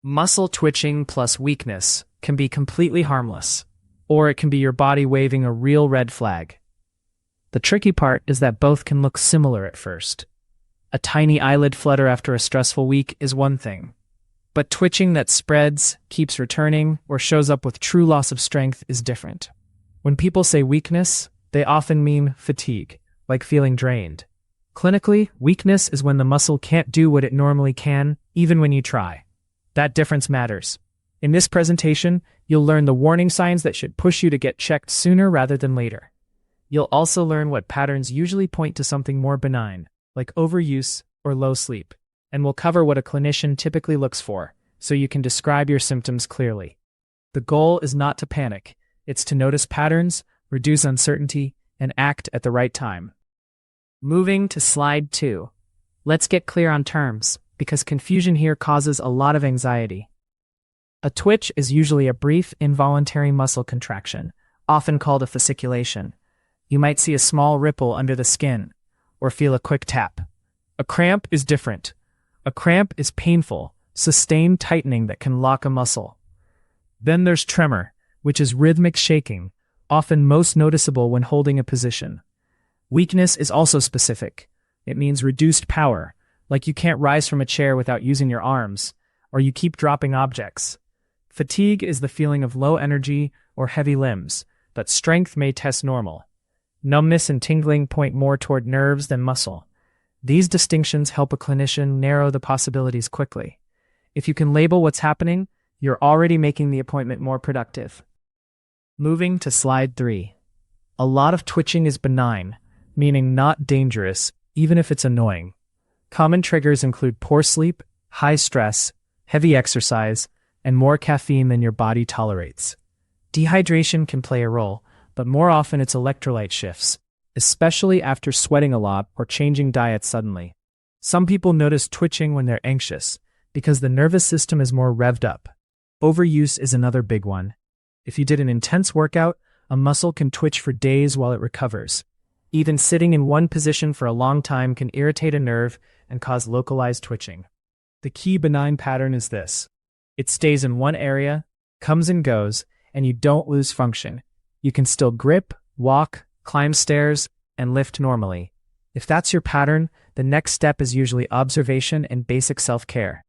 Muscle twitching plus weakness can be completely harmless, or it can be your body waving a real red flag. The tricky part is that both can look similar at first. A tiny eyelid flutter after a stressful week is one thing, but twitching that spreads, keeps returning, or shows up with true loss of strength is different. When people say weakness, they often mean fatigue, like feeling drained. Clinically, weakness is when the muscle can't do what it normally can, even when you try. That difference matters. In this presentation, you'll learn the warning signs that should push you to get checked sooner rather than later. You'll also learn what patterns usually point to something more benign, like overuse or low sleep, and we'll cover what a clinician typically looks for, so you can describe your symptoms clearly. The goal is not to panic, it's to notice patterns, reduce uncertainty, and act at the right time. Moving to slide 2. Let's get clear on terms, because confusion here causes a lot of anxiety. A twitch is usually a brief, involuntary muscle contraction, often called a fasciculation. You might see a small ripple under the skin, or feel a quick tap. A cramp is different. A cramp is painful, sustained tightening that can lock a muscle. Then there's tremor, which is rhythmic shaking, often most noticeable when holding a position. Weakness is also specific. It means reduced power, like you can't rise from a chair without using your arms, or you keep dropping objects. Fatigue is the feeling of low energy or heavy limbs, but strength may test normal. Numbness and tingling point more toward nerves than muscle. These distinctions help a clinician narrow the possibilities quickly. If you can label what's happening, you're already making the appointment more productive. Moving to slide 3. A lot of twitching is benign, meaning not dangerous, even if it's annoying. Common triggers include poor sleep, high stress, heavy exercise, and more caffeine than your body tolerates. Dehydration can play a role, but more often it's electrolyte shifts, especially after sweating a lot or changing diets suddenly. Some people notice twitching when they're anxious, because the nervous system is more revved up. Overuse is another big one. If you did an intense workout, a muscle can twitch for days while it recovers. Even sitting in one position for a long time can irritate a nerve and cause localized twitching. The key benign pattern is this. It stays in one area, comes and goes, and you don't lose function. You can still grip, walk, climb stairs, and lift normally. If that's your pattern, the next step is usually observation and basic self-care.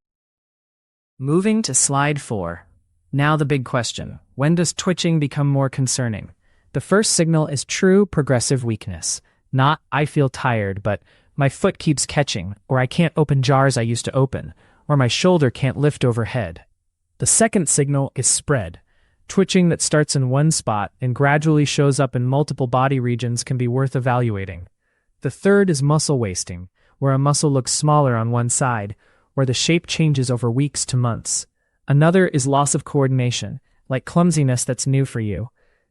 Moving to slide 4. Now the big question. When does twitching become more concerning? The first signal is true progressive weakness. Not, I feel tired, but my foot keeps catching, or I can't open jars I used to open, or my shoulder can't lift overhead. The second signal is spread. Twitching that starts in one spot and gradually shows up in multiple body regions can be worth evaluating. The third is muscle wasting, where a muscle looks smaller on one side, or the shape changes over weeks to months. Another is loss of coordination, like clumsiness that's new for you.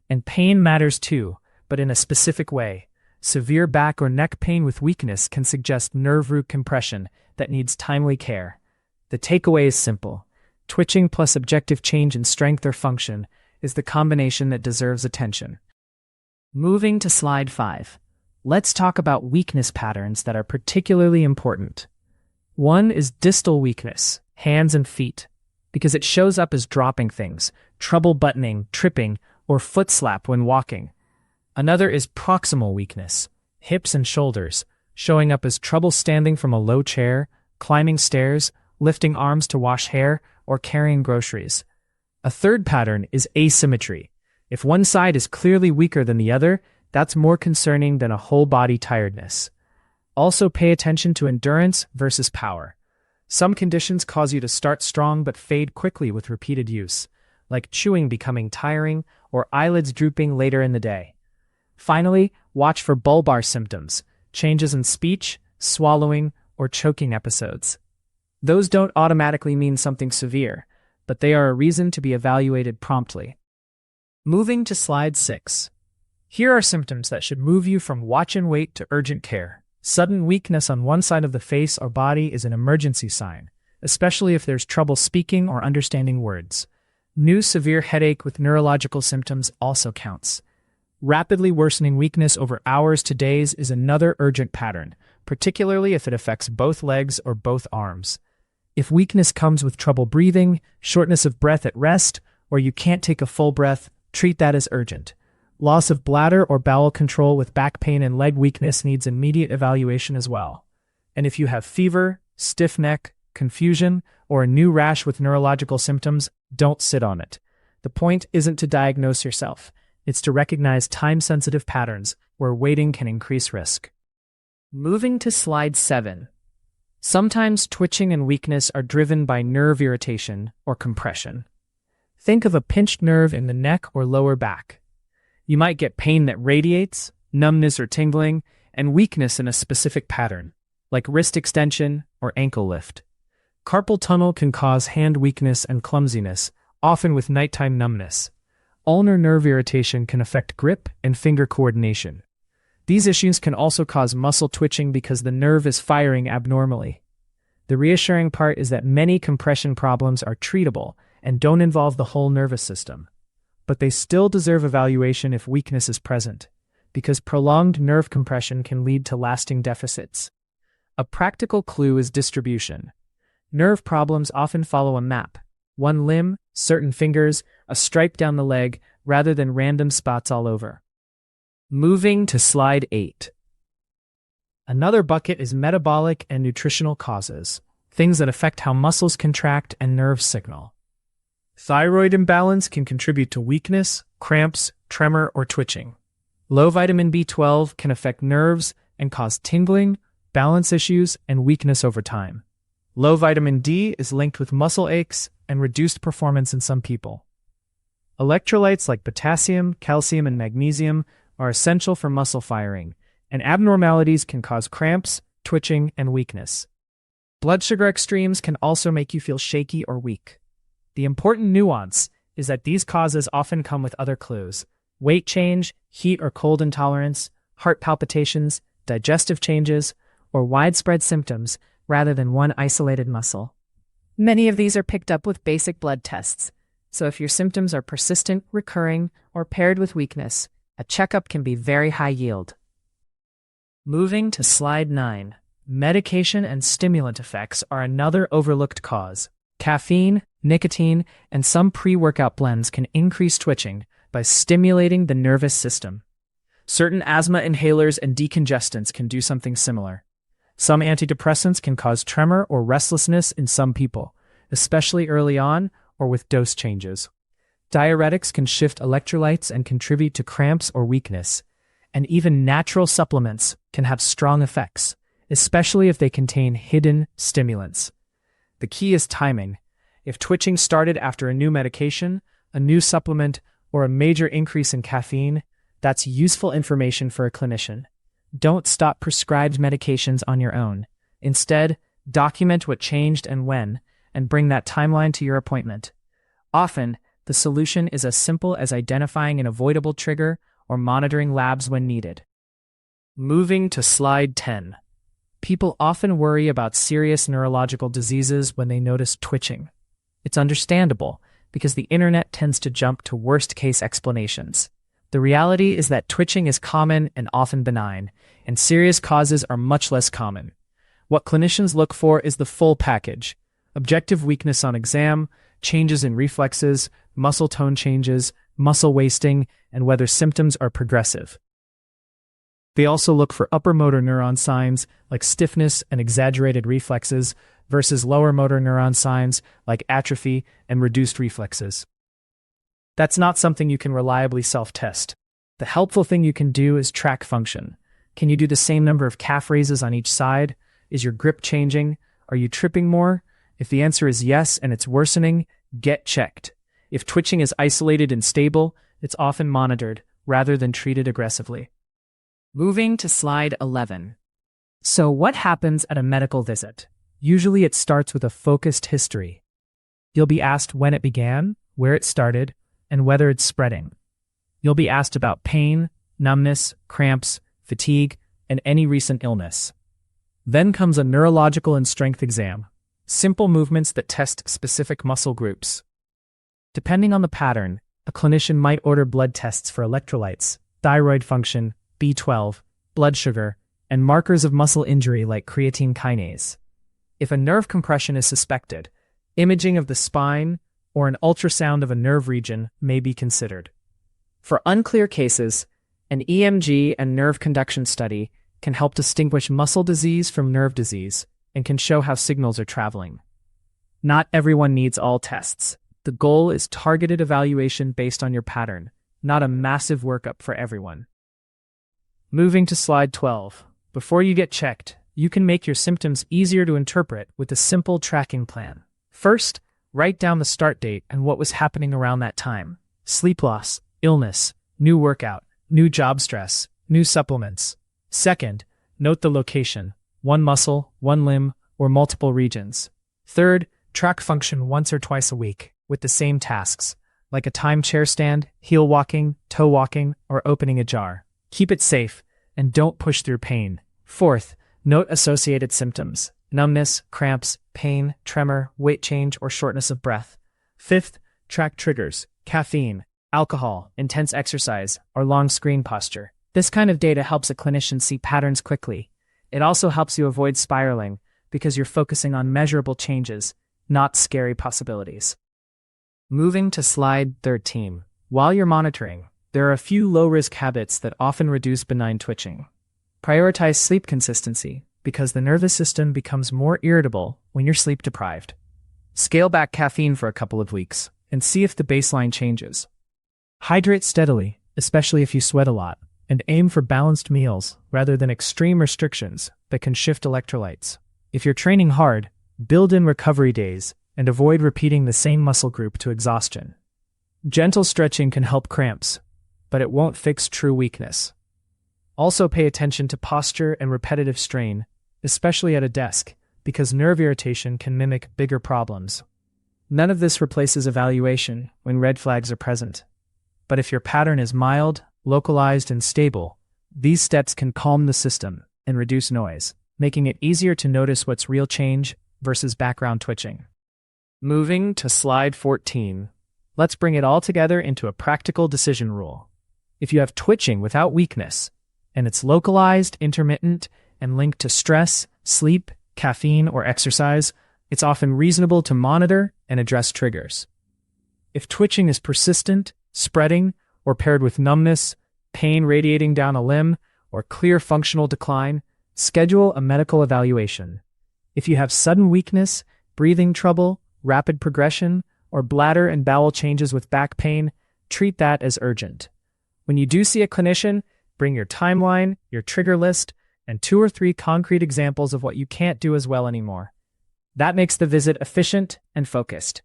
And pain matters too, but in a specific way. Severe back or neck pain with weakness can suggest nerve root compression that needs timely care. The takeaway is simple. Twitching plus objective change in strength or function is the combination that deserves attention. Moving to slide 5. Let's talk about weakness patterns that are particularly important. One is distal weakness, hands and feet, because it shows up as dropping things, trouble buttoning, tripping, or foot slap when walking. Another is proximal weakness, hips and shoulders, showing up as trouble standing from a low chair, climbing stairs, lifting arms to wash hair, or carrying groceries. A third pattern is asymmetry. If one side is clearly weaker than the other, that's more concerning than a whole body tiredness. Also pay attention to endurance versus power. Some conditions cause you to start strong but fade quickly with repeated use, like chewing becoming tiring or eyelids drooping later in the day. Finally, watch for bulbar symptoms, changes in speech, swallowing, or choking episodes. Those don't automatically mean something severe, but they are a reason to be evaluated promptly. Moving to slide 6. Here are symptoms that should move you from watch and wait to urgent care. Sudden weakness on one side of the face or body is an emergency sign, especially if there's trouble speaking or understanding words. New severe headache with neurological symptoms also counts. Rapidly worsening weakness over hours to days is another urgent pattern, particularly if it affects both legs or both arms. If weakness comes with trouble breathing, shortness of breath at rest, or you can't take a full breath, treat that as urgent. Loss of bladder or bowel control with back pain and leg weakness needs immediate evaluation as well. And if you have fever, stiff neck, confusion, or a new rash with neurological symptoms, don't sit on it. The point isn't to diagnose yourself. It's to recognize time-sensitive patterns where waiting can increase risk. Moving to slide 7. Sometimes twitching and weakness are driven by nerve irritation or compression. Think of a pinched nerve in the neck or lower back. You might get pain that radiates, numbness or tingling, and weakness in a specific pattern, like wrist extension or ankle lift. Carpal tunnel can cause hand weakness and clumsiness, often with nighttime numbness. Ulnar nerve irritation can affect grip and finger coordination. These issues can also cause muscle twitching because the nerve is firing abnormally. The reassuring part is that many compression problems are treatable and don't involve the whole nervous system. But they still deserve evaluation if weakness is present, because prolonged nerve compression can lead to lasting deficits. A practical clue is distribution. Nerve problems often follow a map: one limb, certain fingers, a stripe down the leg, rather than random spots all over. Moving to slide 8. Another bucket is metabolic and nutritional causes, things that affect how muscles contract and nerves signal. Thyroid imbalance can contribute to weakness, cramps, tremor, or twitching. Low vitamin B12 can affect nerves and cause tingling, balance issues, and weakness over time. Low vitamin D is linked with muscle aches and reduced performance in some people. Electrolytes like potassium, calcium, and magnesium are essential for muscle firing, and abnormalities can cause cramps, twitching, and weakness. Blood sugar extremes can also make you feel shaky or weak. The important nuance is that these causes often come with other clues: weight change, heat or cold intolerance, heart palpitations, digestive changes, or widespread symptoms rather than one isolated muscle. Many of these are picked up with basic blood tests, so if your symptoms are persistent, recurring, or paired with weakness, a checkup can be very high yield. Moving to slide 9. Medication and stimulant effects are another overlooked cause. Caffeine, nicotine, and some pre-workout blends can increase twitching by stimulating the nervous system. Certain asthma inhalers and decongestants can do something similar. Some antidepressants can cause tremor or restlessness in some people, especially early on or with dose changes. Diuretics can shift electrolytes and contribute to cramps or weakness, and even natural supplements can have strong effects, especially if they contain hidden stimulants. The key is timing. If twitching started after a new medication, a new supplement, or a major increase in caffeine, that's useful information for a clinician. Don't stop prescribed medications on your own. Instead, document what changed and when, and bring that timeline to your appointment. Often, the solution is as simple as identifying an avoidable trigger or monitoring labs when needed. Moving to slide 10. People often worry about serious neurological diseases when they notice twitching. It's understandable, because the internet tends to jump to worst-case explanations. The reality is that twitching is common and often benign, and serious causes are much less common. What clinicians look for is the full package: objective weakness on exam, changes in reflexes, muscle tone changes, muscle wasting, and whether symptoms are progressive. They also look for upper motor neuron signs like stiffness and exaggerated reflexes versus lower motor neuron signs like atrophy and reduced reflexes. That's not something you can reliably self-test. The helpful thing you can do is track function. Can you do the same number of calf raises on each side? Is your grip changing? Are you tripping more? If the answer is yes and it's worsening, get checked. If twitching is isolated and stable, it's often monitored rather than treated aggressively. Moving to slide 11. So what happens at a medical visit? Usually it starts with a focused history. You'll be asked when it began, where it started, and whether it's spreading. You'll be asked about pain, numbness, cramps, fatigue, and any recent illness. Then comes a neurological and strength exam, simple movements that test specific muscle groups. Depending on the pattern, a clinician might order blood tests for electrolytes, thyroid function, B12, blood sugar, and markers of muscle injury like creatine kinase. If a nerve compression is suspected, imaging of the spine or an ultrasound of a nerve region may be considered. For unclear cases, an EMG and nerve conduction study can help distinguish muscle disease from nerve disease and can show how signals are traveling. Not everyone needs all tests. The goal is targeted evaluation based on your pattern, not a massive workup for everyone. Moving to slide 12. Before you get checked, you can make your symptoms easier to interpret with a simple tracking plan. First, write down the start date and what was happening around that time. Sleep loss, illness, new workout, new job stress, new supplements. Second, note the location, one muscle, one limb, or multiple regions. Third, track function once or twice a week with the same tasks, like a timed chair stand, heel walking, toe walking, or opening a jar. Keep it safe and don't push through pain. Fourth, note associated symptoms: numbness, cramps, pain, tremor, weight change, or shortness of breath. Fifth, track triggers: caffeine, alcohol, intense exercise, or long screen posture. This kind of data helps a clinician see patterns quickly. It also helps you avoid spiraling because you're focusing on measurable changes, not scary possibilities. Moving to slide 13. While you're monitoring, there are a few low-risk habits that often reduce benign twitching. Prioritize sleep consistency because the nervous system becomes more irritable when you're sleep deprived. Scale back caffeine for a couple of weeks and see if the baseline changes. Hydrate steadily, especially if you sweat a lot, and aim for balanced meals rather than extreme restrictions that can shift electrolytes. If you're training hard, build in recovery days and avoid repeating the same muscle group to exhaustion. Gentle stretching can help cramps, but it won't fix true weakness. Also pay attention to posture and repetitive strain, especially at a desk, because nerve irritation can mimic bigger problems. None of this replaces evaluation when red flags are present. But if your pattern is mild, localized, and stable, these steps can calm the system and reduce noise, making it easier to notice what's real change versus background twitching. Moving to slide 14. Let's bring it all together into a practical decision rule. If you have twitching without weakness, and it's localized, intermittent, and linked to stress, sleep, caffeine, or exercise, it's often reasonable to monitor and address triggers. If twitching is persistent, spreading, or paired with numbness, pain radiating down a limb, or clear functional decline, schedule a medical evaluation. If you have sudden weakness, breathing trouble, rapid progression, or bladder and bowel changes with back pain, treat that as urgent. When you do see a clinician, bring your timeline, your trigger list, and 2 or 3 concrete examples of what you can't do as well anymore. That makes the visit efficient and focused.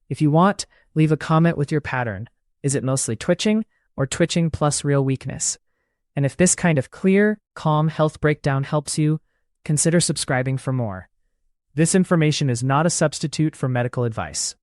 If you want, leave a comment with your pattern. Is it mostly twitching or twitching plus real weakness? And if this kind of clear, calm health breakdown helps you, consider subscribing for more. This information is not a substitute for medical advice.